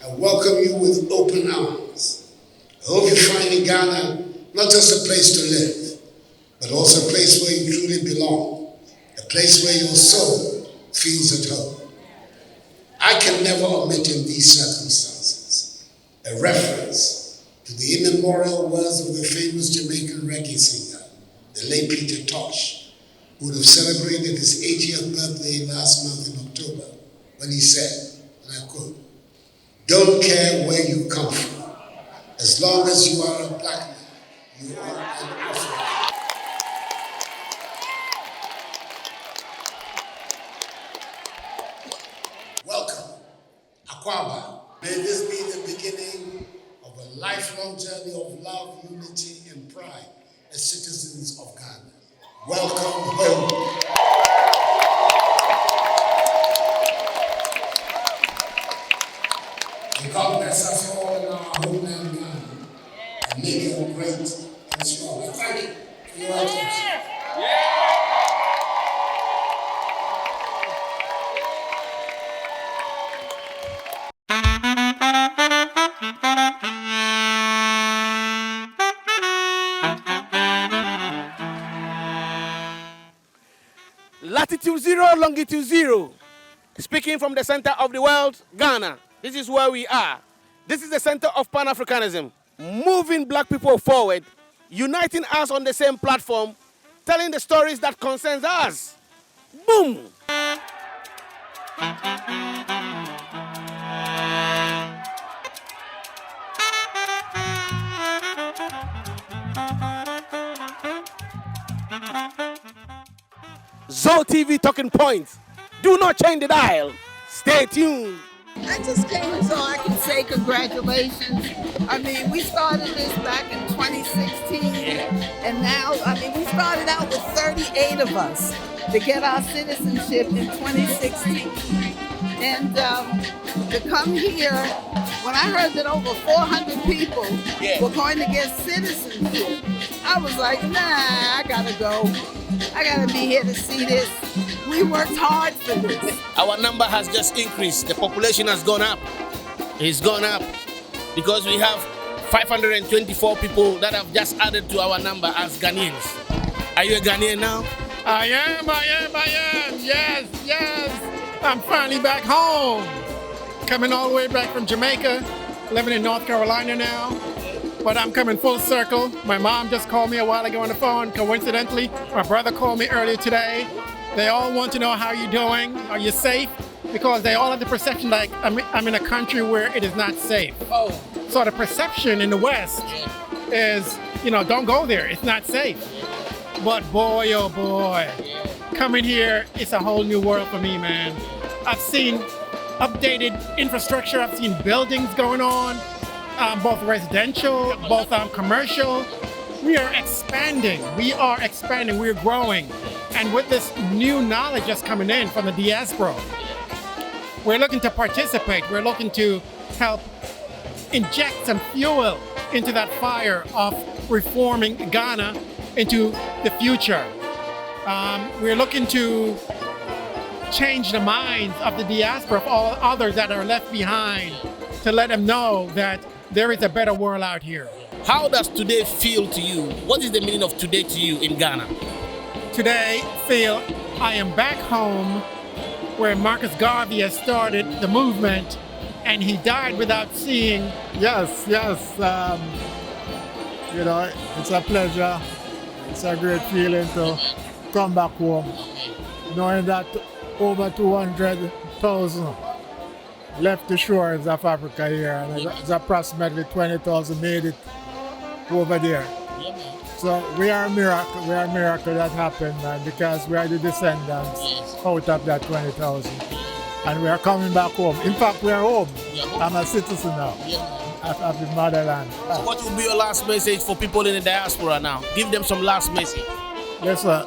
I welcome you with open arms. I hope you find in Ghana not just a place to live, but also a place where you truly belong, a place where your soul feels at home. I can never omit in these circumstances a reference to the immemorial words of the famous Jamaican reggae singer, the late Peter Tosh, who would have celebrated his 80th birthday last month in October, when he said, and I quote, "Don't care where you come from, as long as you are a black man, you are an African." Welcome, Akwaba. May this be the beginning of a lifelong journey of love, unity, and pride as citizens of Ghana. Welcome home. And God bless us all in our homeland Ghana and make it great and strong. And thank you for your attention. Latitude 0, longitude 0. Speaking from the center of the world, Ghana. This is where we are. This is the center of Pan-Africanism. Moving black people forward, uniting us on the same platform, telling the stories that concerns us. Boom! Zo TV Talking Points. Do not change the dial. Stay tuned. I just came so I can say congratulations. I mean, we started this back in 2016, and now, we started out with 38 of us to get our citizenship in 2016. And to come here, when I heard that over 400 people were going to get citizenship, I was like, nah, I gotta go. I gotta be here to see this. We worked hard for this. Our number has just increased. The population has gone up. It's gone up because we have 524 people that have just added to our number as Ghanaians. Are you a Ghanaian now? I am. Yes. I'm finally back home. Coming all the way back from Jamaica, living in North Carolina now. But I'm coming full circle. My mom just called me a while ago on the phone. Coincidentally, my brother called me earlier today. They all want to know how you're doing. Are you safe? Because they all have the perception like I'm in a country where it is not safe. Oh. So the perception in the West is, don't go there. It's not safe. But boy, oh boy, coming here, it's a whole new world for me, man. I've seen updated infrastructure. I've seen buildings going on, both residential, both commercial. We are expanding. We're growing. And with this new knowledge that's coming in from the diaspora, we're looking to participate. We're looking to help inject some fuel into that fire of reforming Ghana into the future. We're looking to change the minds of the diaspora, of all others that are left behind, to let them know that there is a better world out here. How does today feel to you? What is the meaning of today to you in Ghana? Today, feel I am back home where Marcus Garvey has started the movement, and he died without seeing. Yes. It's a pleasure. It's a great feeling to come back home, knowing that over 200,000 left the shores of Africa here, and it's approximately 20,000 made it over there. So we are a miracle. We are a miracle that happened, man, because we are the descendants out of that 20,000. And we are coming back home. In fact, we are home. I'm a citizen now of the motherland. So what will be your last message for people in the diaspora now? Give them some last message. Yes, sir.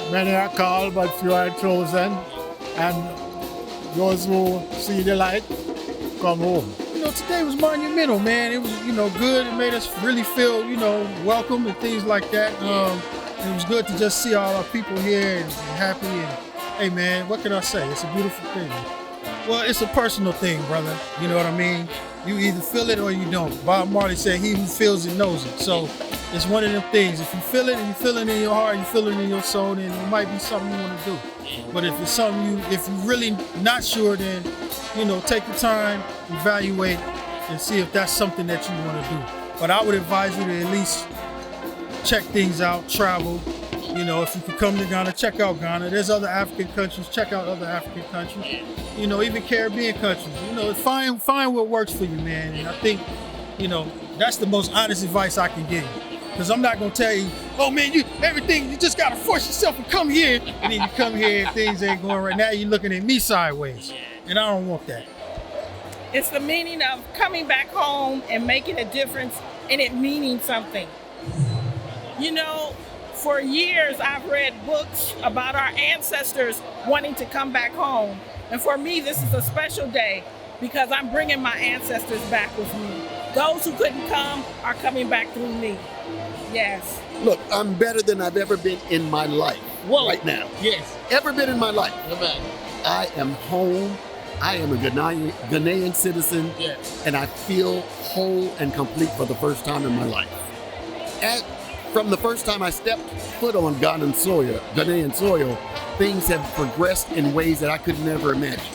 Many are called, but few are chosen. And those who see the light, come home. Today was monumental, man. It was, good. It made us really feel, welcome and things like that. It was good to just see all our people here and happy. And hey, man, what can I say? It's a beautiful thing. Well, it's a personal thing, brother. You know what I mean? You either feel it or you don't. Bob Marley said, "He who feels it knows it." So it's one of them things. If you feel it and you feel it in your heart, you feel it in your soul, then it might be something you want to do. But if it's something if you're really not sure, then, you know, take the time, evaluate, and see if that's something that you want to do. But I would advise you to at least check things out, travel. You know, if you can come to Ghana, check out Ghana. There's other African countries, check out other African countries. You know, even Caribbean countries. You know, find what works for you, man. And I think, you know, that's the most honest advice I can give you. Because I'm not going to tell you, oh man, you just got to force yourself to come here. And then you come here and things ain't going right. Now you're looking at me sideways. And I don't want that. It's the meaning of coming back home and making a difference and it meaning something. You know, for years I've read books about our ancestors wanting to come back home. And for me, this is a special day because I'm bringing my ancestors back with me. Those who couldn't come are coming back through me. Yes. Look, I'm better than I've ever been in my life. Whoa. Right now. Yes. Ever been in my life. Amen. I am home. I am a Ghanaian citizen. Yes. And I feel whole and complete for the first time in my life. From the first time I stepped foot on Ghanaian soil, things have progressed in ways that I could never imagine.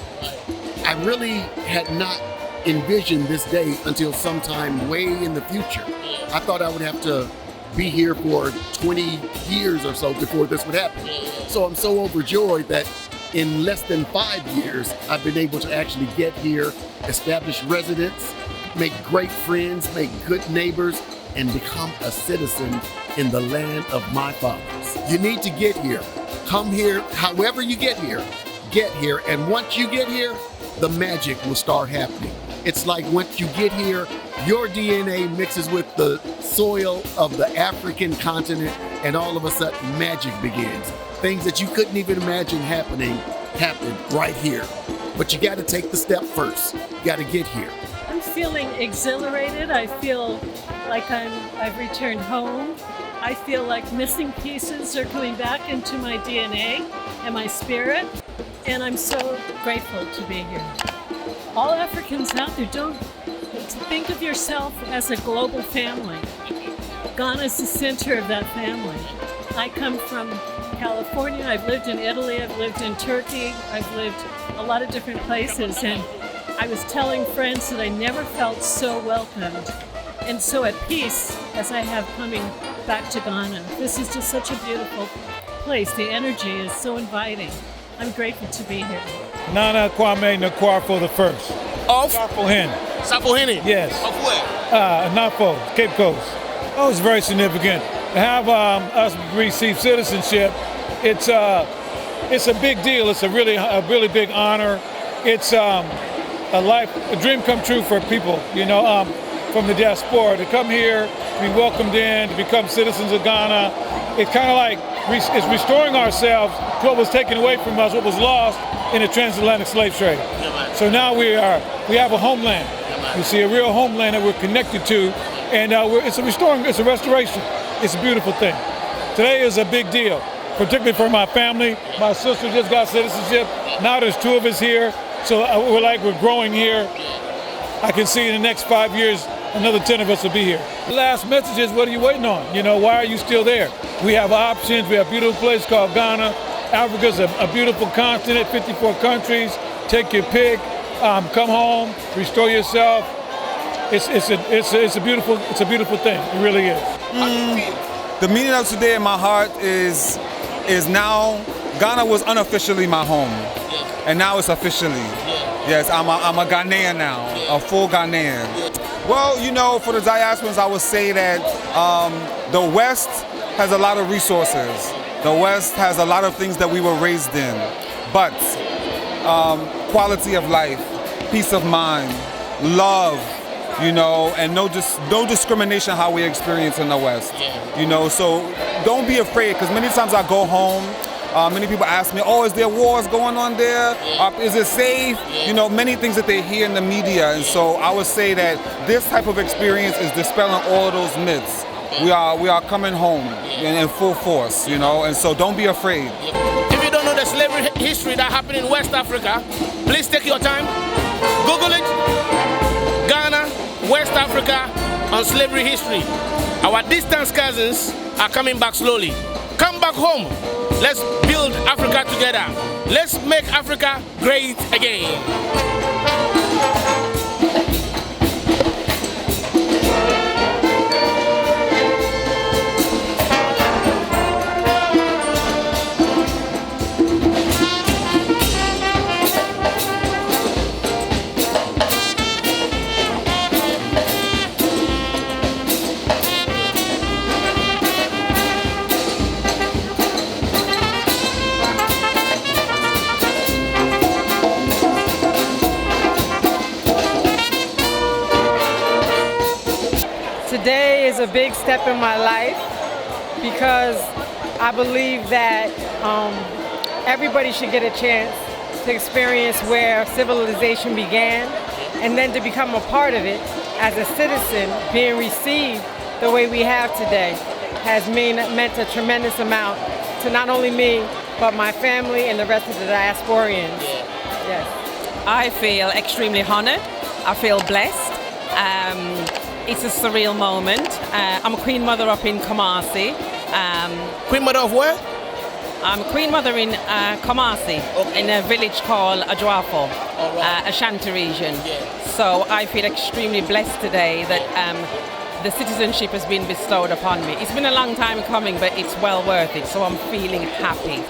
I really had not envisioned this day until sometime way in the future. I thought I would have to be here for 20 years or so before this would happen. So I'm so overjoyed that in less than 5 years, I've been able to actually get here, establish residence, make great friends, make good neighbors, and become a citizen in the land of my fathers. You need to get here. Come here, however you get here, and once you get here, the magic will start happening. It's like once you get here, your DNA mixes with the soil of the African continent, and all of a sudden magic begins. Things that you couldn't even imagine happen right here. But you gotta take the step first. You gotta get here. I'm feeling exhilarated. I feel like I've returned home. I feel like missing pieces are coming back into my DNA and my spirit. And I'm so grateful to be here. All Africans out there, don't think of yourself as a global family. Ghana is the center of that family. I come from California. I've lived in Italy. I've lived in Turkey. I've lived a lot of different places. And I was telling friends that I never felt so welcomed and so at peace as I have coming back to Ghana. This is just such a beautiful place. The energy is so inviting. I'm grateful to be here. Nana Kwame Nkrumah the first. Of? Safohene. Safohene? Yes. Of where? Nafo, Cape Coast. Oh, it's very significant. To have us receive citizenship, it's a big deal. It's a really big honor. It's a dream come true for people, you know, from the diaspora. To come here, to be welcomed in, to become citizens of Ghana. It's kind of like it's restoring ourselves to what was taken away from us, what was lost in the transatlantic slave trade. So now we have a homeland. We see a real homeland that we're connected to, and it's a restoration. It's a beautiful thing. Today is a big deal, particularly for my family. My sister just got citizenship. Now there's 2 of us here, so we're growing here. I can see in the next 5 years, another 10 of us will be here. The last message is, what are you waiting on? You know, why are you still there? We have options. We have a beautiful place called Ghana. Africa's a beautiful continent, 54 countries. Take your pick. Come home, restore yourself. It's a beautiful thing. It really is. The meaning of today in my heart is now Ghana was unofficially my home, and now it's officially. Yes, I'm a Ghanaian now, a full Ghanaian. Well, you know, for the diasporans, I would say that the West has a lot of resources. The West has a lot of things that we were raised in, but quality of life, peace of mind, love, you know, and no discrimination how we experience in the West, you know. So don't be afraid, because many times I go home, many people ask me, oh, is there wars going on there? Is it safe? You know, many things that they hear in the media. And so I would say that this type of experience is dispelling all of those myths. We are coming home in full force, you know, and so don't be afraid. If you don't know the slavery history that happened in West Africa, please take your time, Google it, Ghana, West Africa, on slavery history. Our distant cousins are coming back slowly. Come back home. Let's build Africa together. Let's make Africa great again. Today is a big step in my life because I believe that everybody should get a chance to experience where civilization began and then to become a part of it as a citizen. Being received the way we have today has meant a tremendous amount to not only me, but my family and the rest of the diasporians. Yes. I feel extremely honored. I feel blessed. It's a surreal moment. I'm a Queen Mother up in Kumasi. Queen Mother of where? I'm Queen Mother in Kumasi, in a village called Adwafo, Ashanti region. So I feel extremely blessed today that the citizenship has been bestowed upon me. It's been a long time coming, but it's well worth it, so I'm feeling happy.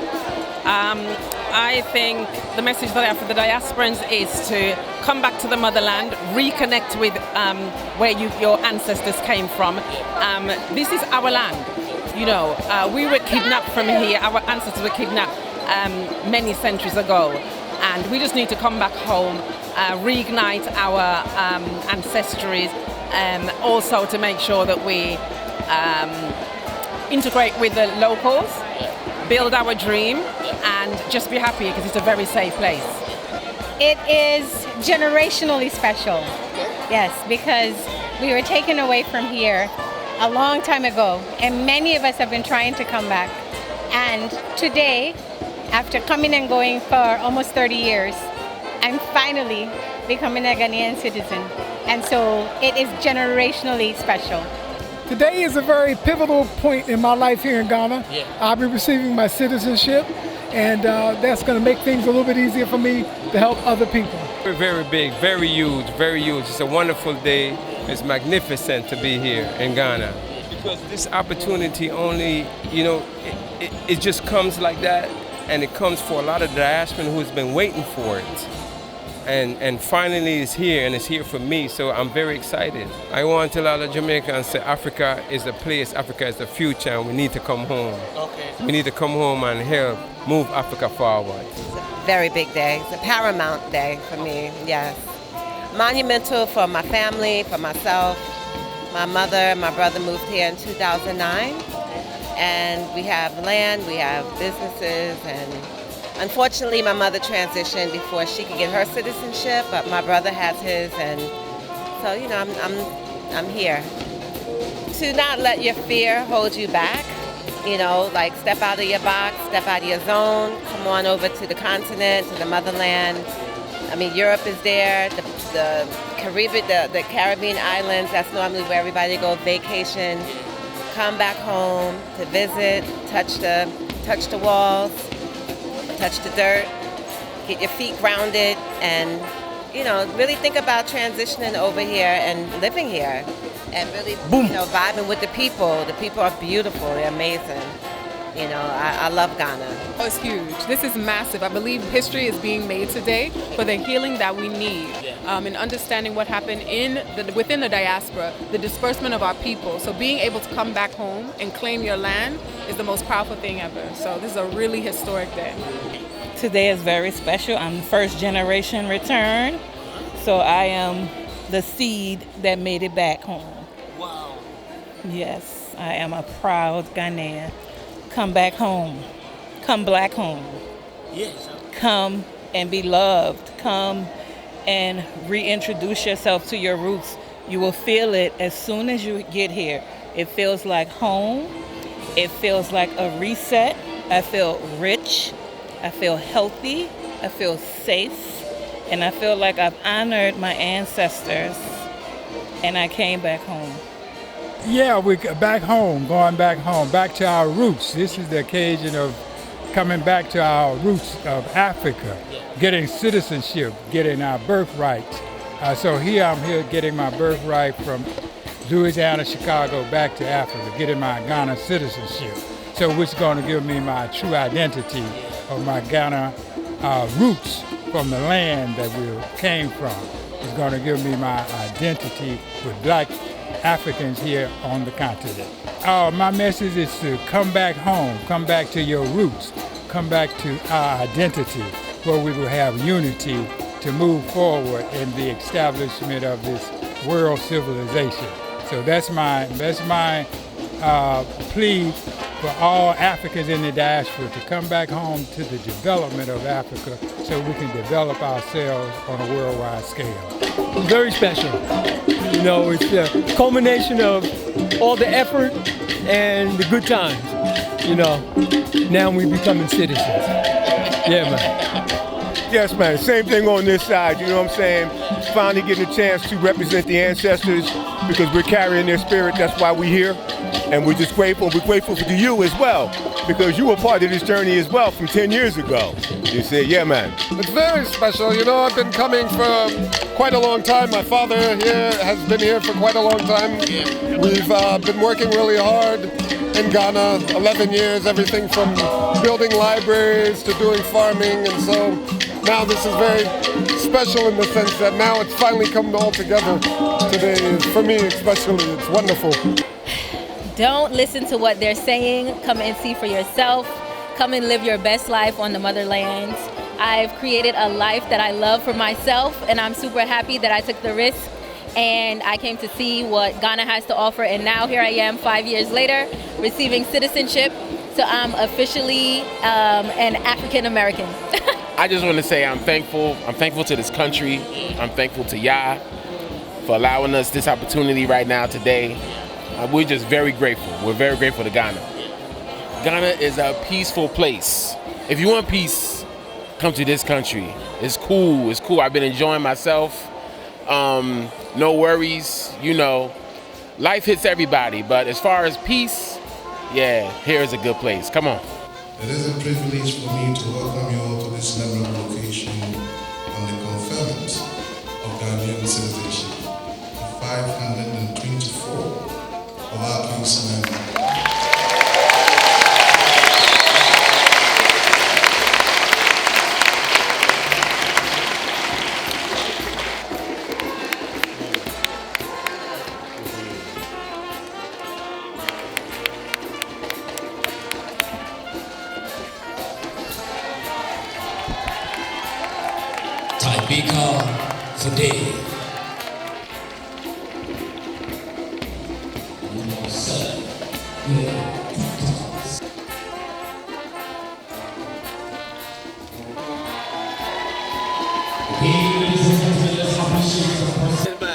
I think the message that I have for the diasporans is to come back to the motherland, reconnect with where your ancestors came from. This is our land. You know, we were kidnapped from here. Our ancestors were kidnapped many centuries ago, and we just need to come back home, reignite our ancestries, also to make sure that we integrate with the locals, build our dream, and just be happy because it's a very safe place. It is generationally special, yes, because we were taken away from here a long time ago, and many of us have been trying to come back. And today, after coming and going for almost 30 years, I'm finally becoming a Ghanaian citizen. And so it is generationally special. Today is a very pivotal point in my life here in Ghana. I'll be receiving my citizenship, and that's going to make things a little bit easier for me to help other people. We're very big, very huge, very huge. It's a wonderful day. It's magnificent to be here in Ghana. Because this opportunity only, you know, it just comes like that, and it comes for a lot of diaspora who's been waiting for it. And finally it's here, and it's here for me, so I'm very excited. I want to tell all the Jamaicans, say Africa is the place, Africa is the future, and we need to come home. Okay. We need to come home and help move Africa forward. It's a very big day. It's a paramount day for me, yes. Monumental for my family, for myself. My mother and my brother moved here in 2009, and we have land, we have businesses, and unfortunately, my mother transitioned before she could get her citizenship, but my brother has his, and so, you know, I'm here. To not let your fear hold you back, you know, like step out of your box, step out of your zone, come on over to the continent, to the motherland. I mean, Europe is there, the Caribbean islands, that's normally where everybody goes vacation. Come back home to visit, touch the walls, touch the dirt, get your feet grounded, and, you know, really think about transitioning over here and living here, and really, you know, vibing with the people. The people are beautiful, they're amazing. You know, I love Ghana. Oh, it's huge. This is massive. I believe history is being made today for the healing that we need, and understanding what happened within the diaspora, the disbursement of our people. So being able to come back home and claim your land is the most powerful thing ever. So this is a really historic day. Today is very special. I'm first generation return, so I am the seed that made it back home. Wow. Yes, I am a proud Ghanaian. Come back home. Come black home. Yes. Come and be loved. Come and reintroduce yourself to your roots. You will feel it as soon as you get here. It feels like home. It feels like a reset. I feel rich. I feel healthy, I feel safe, and I feel like I've honored my ancestors, and I came back home. Yeah, we're back home, going back home, back to our roots. This is the occasion of coming back to our roots of Africa, getting citizenship, getting our birthrights. So here I'm here getting my birthright from Louisiana, Chicago, back to Africa, getting my Ghana citizenship. So which is going to give me my true identity of my Ghana roots from the land that we came from. It's going to give me my identity with black Africans here on the continent. My message is to come back home, come back to your roots, come back to our identity, where we will have unity to move forward in the establishment of this world civilization. So that's my plea for all Africans in the diaspora to come back home to the development of Africa so we can develop ourselves on a worldwide scale. Very special. You know, it's a culmination of all the effort and the good times. You know, now we're becoming citizens. Yeah, man. Yes, man, same thing on this side, you know what I'm saying? Finally getting a chance to represent the ancestors because we're carrying their spirit, that's why we're here. And we're just grateful. We're grateful to you as well because you were part of this journey as well from 10 years ago. You see, yeah, man. It's very special. You know, I've been coming for quite a long time. My father here has been here for quite a long time. We've been working really hard in Ghana, 11 years, everything from building libraries to doing farming. And so now this is very special in the sense that now it's finally come all together today. For me especially, it's wonderful. Don't listen to what they're saying. Come and see for yourself. Come and live your best life on the motherland. I've created a life that I love for myself, and I'm super happy that I took the risk and I came to see what Ghana has to offer. And now here I am 5 years later receiving citizenship. So I'm officially an African American. I just want to say I'm thankful. I'm thankful to this country. I'm thankful to Yah for allowing us this opportunity right now today. We're just very grateful. We're very grateful to Ghana. Ghana is a peaceful place. If you want peace, come to this country. It's cool. It's cool. I've been enjoying myself. No worries. You know, life hits everybody. But as far as peace, yeah, here is a good place. Come on. It is a privilege for me to welcome you all to this memorable occasion on the conference of Ghanaian citizenship. 524 of our kinsmen. Taibika today.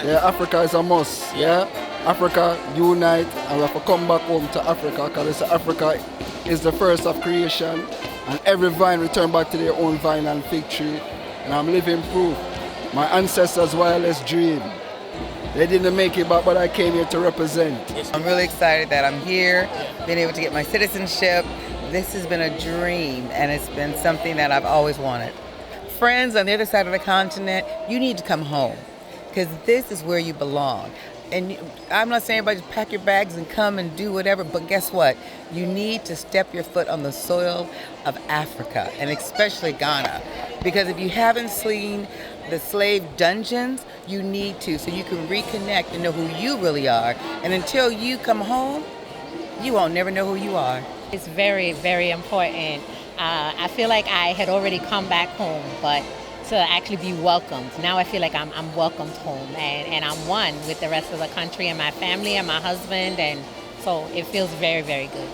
Yeah, Africa is a must. Yeah, Africa unite, and we have to come back home to Africa because Africa is the first of creation, and every vine return back to their own vine and fig tree. And I'm living proof. My ancestors' wildest dream. They didn't make it back, but I came here to represent. I'm really excited that I'm here, being able to get my citizenship. This has been a dream, and it's been something that I've always wanted. Friends on the other side of the continent, you need to come home, because this is where you belong. And I'm not saying everybody just pack your bags and come and do whatever, but guess what? You need to step your foot on the soil of Africa, and especially Ghana. Because if you haven't seen the slave dungeons, you need to, so you can reconnect and know who you really are. And until you come home, you won't never know who you are. It's very, very important. I feel like I had already come back home, but to actually be welcomed. Now I feel like I'm welcomed home, and I'm one with the rest of the country and my family and my husband, and so it feels very, very good.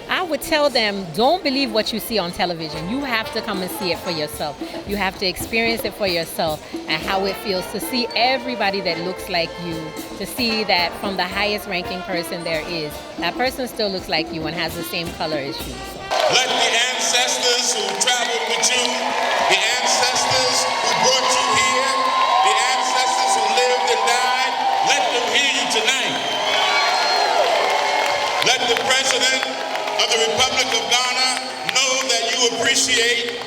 I would tell them, don't believe what you see on television. You have to come and see it for yourself. You have to experience it for yourself and how it feels to see everybody that looks like you, to see that from the highest ranking person there is, that person still looks like you and has the same color as you. So. Let the ancestors who traveled with you, the ancestors who brought you here, the ancestors who lived and died, let them hear you tonight. Let the President of the Republic of Ghana know that you appreciate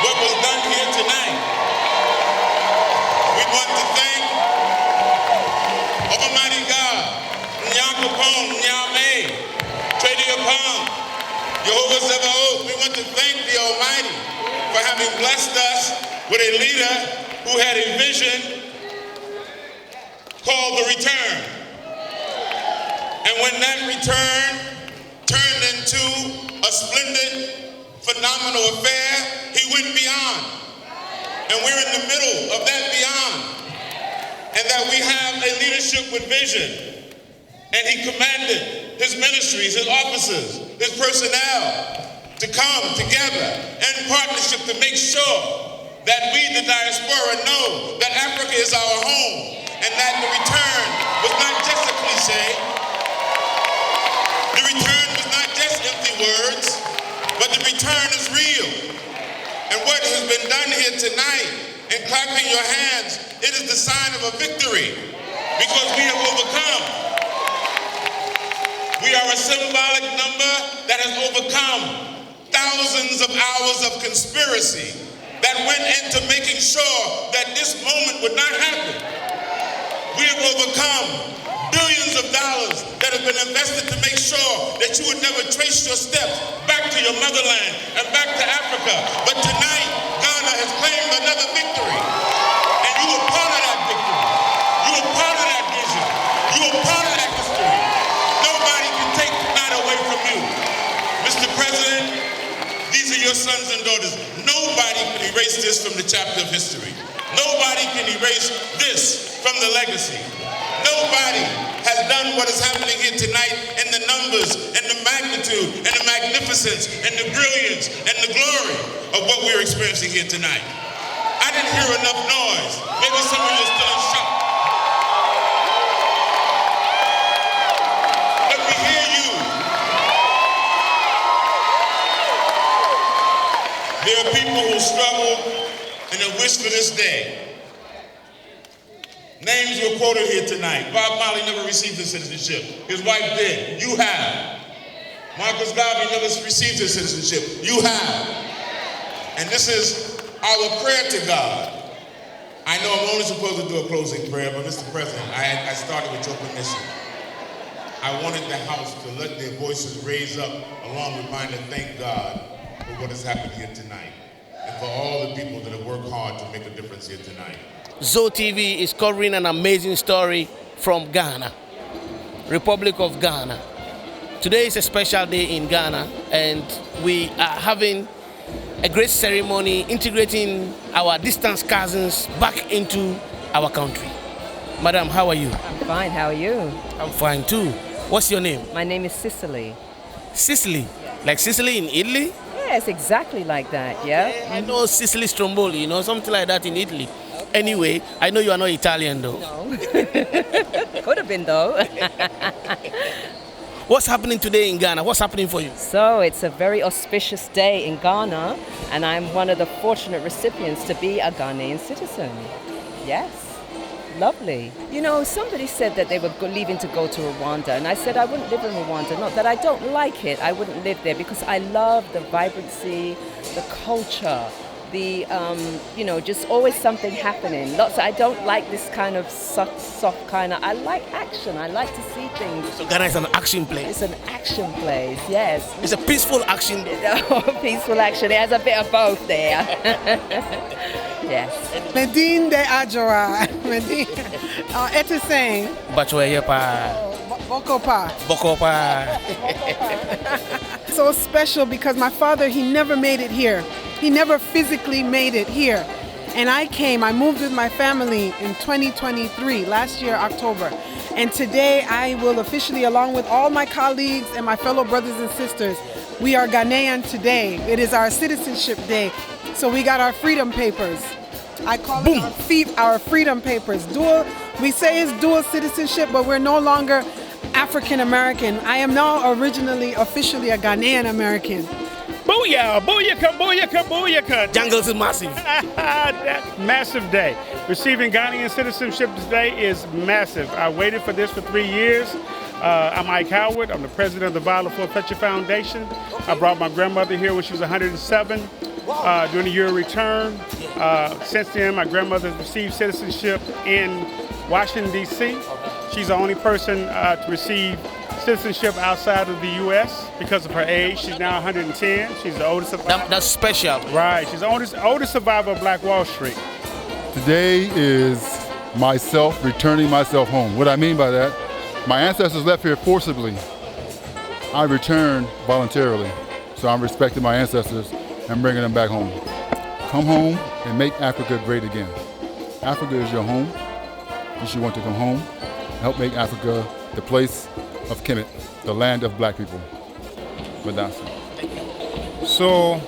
what was done here tonight. We want to thank Almighty God, Nyakopon, Nyame, Tradiapon, Jehovah Sabaoth. We want to thank the Almighty for having blessed us with a leader who had a vision called the return. And when that return turned into a splendid, phenomenal affair, he went beyond. And we're in the middle of that beyond. And that we have a leadership with vision. And he commanded his ministries, his officers, his personnel to come together in partnership to make sure that we, the diaspora, know that Africa is our home and that the return was not just a cliche. The return was not just empty words, but the return is real. And what has been done here tonight, and clapping your hands, it is the sign of a victory because we have overcome. We are a symbolic number that has overcome thousands of hours of conspiracy that went into making sure that this moment would not happen. We have overcome billions of dollars that have been invested to make sure that you would never trace your steps back to your motherland and back to Africa. But tonight, Ghana has claimed another victory. And you were part of that victory. You were part of that vision. You were part of that history. Nobody can take that away from you. Mr. President, these are your sons and daughters. Nobody can erase this from the chapter of history. Nobody can erase this from the legacy. Nobody has done what is happening here tonight in the numbers and the magnitude and the magnificence and the brilliance and the glory of what we're experiencing here tonight. I didn't hear enough noise. Maybe some of you are still in shock. Let me hear you. There are people who struggle and have wished for this day. Names were quoted here tonight. Bob Marley never received his citizenship. His wife did. You have. Marcus Garvey never received his citizenship. You have. And this is our prayer to God. I know I'm only supposed to do a closing prayer, but Mr. President, I started with your permission. I wanted the House to let their voices raise up along with mine to thank God for what has happened here tonight and for all the people that have worked hard to make a difference here tonight. Zo TV is covering an amazing story from Ghana, Republic of Ghana. Today is a special day in Ghana, and we are having a great ceremony integrating our distant cousins back into our country. Madam, how are you? I'm fine, how are you? I'm fine too. What's your name? My name is Cicely. Sicily? Like Sicily in Italy? Yes, exactly like that, yeah. I know Sicily Stromboli, something like that in Italy. Anyway, I know you are not Italian though. No. Could have been though. What's happening today in Ghana? What's happening for you? So it's a very auspicious day in Ghana, and I'm one of the fortunate recipients to be a Ghanaian citizen. Yes, lovely. Somebody said that they were leaving to go to Rwanda, and I said I wouldn't live in Rwanda. Not that I don't like it, I wouldn't live there because I love the vibrancy, the culture, the, just always something happening. I don't like this kind of soft kind of, I like action. I like to see things. So Ghana is an action place? It's an action place, yes. It's a peaceful action. Peaceful action. It has a bit of both there. Yes. Medine de Ajara. Medine. Etisane. Bachwayepa. Bokopa. Bokopa. So special because my father, he never made it here. He never physically made it here. And I moved with my family in 2023, last year, October. And today I will officially, along with all my colleagues and my fellow brothers and sisters, we are Ghanaian today. It is our citizenship day. So we got our freedom papers. I call it our freedom papers. We say it's dual citizenship, but we're no longer African American. I am now originally, officially a Ghanaian American. Booyah, booyaka, booyaka, booyaka. Jungles is massive. That massive day. Receiving Ghanaian citizenship today is massive. I waited for this for 3 years. I'm Ike Howard. I'm the president of the Violet Forfeiture Foundation. I brought my grandmother here when she was 107 during the year of return. Since then, my grandmother received citizenship in Washington, D.C. She's the only person to receive citizenship outside of the U.S. because of her age. She's now 110. She's the oldest survivor. That's special. Right. She's the oldest survivor of Black Wall Street. Today is myself returning myself home. What I mean by that, my ancestors left here forcibly. I returned voluntarily. So I'm respecting my ancestors and bringing them back home. Come home and make Africa great again. Africa is your home. You should want to come home. Help make Africa the place of Kemet, the land of black people. Madasa. So,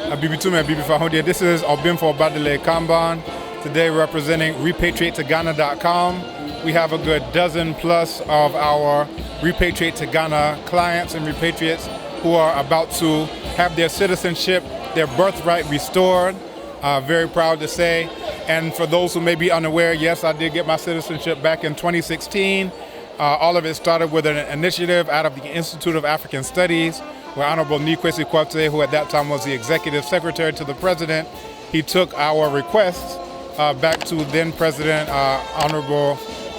Abibitume Abibifahondia, this is Obimfo Badele Kamban. Today representing repatriatetogghana.com. We have a good dozen plus of our Repatriate to Ghana clients and repatriates who are about to have their citizenship, their birthright restored. Very proud to say. And for those who may be unaware, yes, I did get my citizenship back in 2016. All of it started with an initiative out of the Institute of African Studies, where Honorable Nikwesi Kwate, who at that time was the executive secretary to the president, he took our requests back to then President Honorable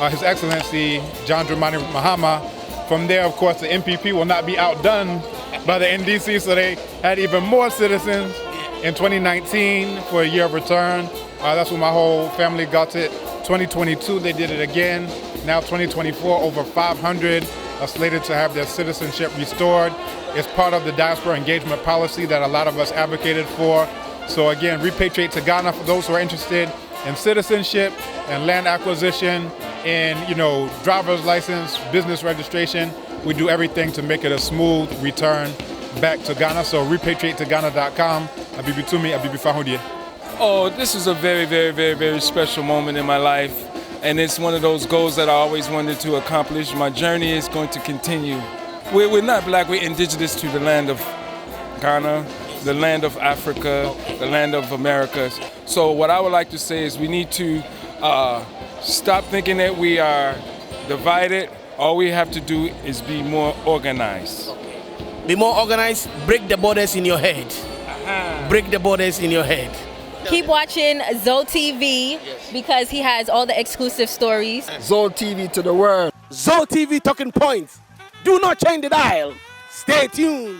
His Excellency John Dramani Mahama. From there, of course, the MPP will not be outdone by the NDC, so they had even more citizens in 2019 for a year of return. That's when my whole family got it. 2022, they did it again. Now 2024, over 500 are slated to have their citizenship restored. It's part of the diaspora engagement policy that a lot of us advocated for. So again, Repatriate to Ghana for those who are interested in citizenship and land acquisition, in driver's license, business registration. We do everything to make it a smooth return back to Ghana. So repatriatetogghana.com. Abibitumi Abibifahudie. Oh, this is a very, very, very, very special moment in my life. And it's one of those goals that I always wanted to accomplish. My journey is going to continue. We're not black, we're indigenous to the land of Ghana, the land of Africa, the land of Americas. So what I would like to say is we need to stop thinking that we are divided. All we have to do is be more organized. Be more organized, break the borders in your head. Break the borders in your head. Keep watching Zoe TV because he has all the exclusive stories. Zoe TV to the world. Zoe TV talking points. Do not change the dial. Stay tuned.